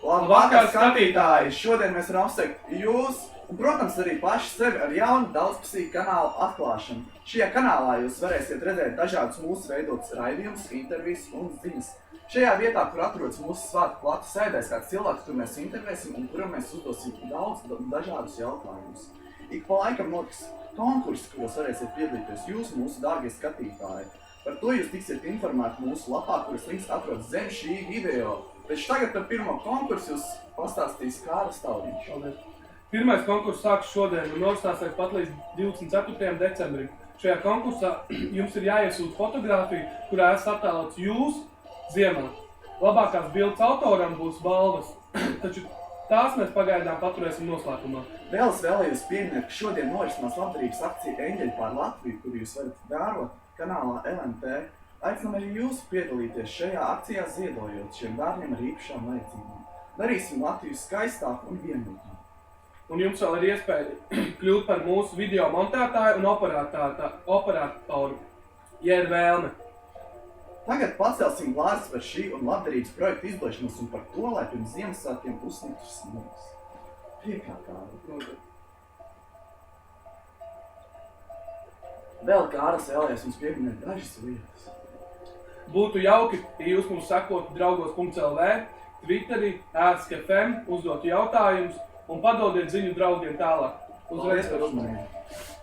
Labvakar, skatītāji! Šodien mēs varam apsveikt jūs un, protams, arī paši sevi ar jaunu daudzpusīgu kanālu atklāšanu. Šajā kanālā jūs varēsiet redzēt dažādus mūsu veidotus raidījumus, intervijas un ziņas. Šajā vietā, kur atrodas mūsu svētku platu, sēdēs kāds cilvēks, kur mēs intervēsim un kuram mēs uzdosim daudz dažādus jautājumus. Ik pa laikam notiks konkursi, kuros varēsiet piedalīties jūs, mūsu dārgie skatītāji. Par to jūs tiksiet informēti mūsu lapā, kuras links atrodas zem šī video. Taču tagad par pirmo konkursu jūs pastāstīs Kārlis Tauriņš. Pirmais konkurss sāks šodien un norisināsies pat līdz 24. decembrim. Šajā konkursā jums ir jāiesūta fotogrāfija, kurā esat attēlots jūs ziemā. Labākās bildes autoram būs balvas, taču tās mēs pagaidām paturēsim noslēpumā. Vēl es vēlējos pieminēt, ka šodien norisinās labdarības akcija Eņģeļi pār Latviju, kur jūs varat vērot kanālā LMT. Aicinām arī jūs piedalīties šajā akcijā ziedojot šiem bērniem ar īpašām vajadzībām. Darīsim Latviju skaistāku un vienotāku. Un jums vēl ir iespēja kļūt par mūsu video montētāju un operatoru, ja ir vēlme. Tagad pacelsim glāzes par šī un labdarības projekta izdošanos un par to, lai pirms Ziemassvētkiem uzsnigtu sniegs. Priekā Kārli. Vēl Kārlis vēlējās mums pieminēt dažas lietas. Būtu jauki, ja jūs mums sekotu draugos.lv, Twitterī, ēsk.fm, uzdotu jautājumus un padodiet ziņu draugiem tālāk. Paldies par uzmanību!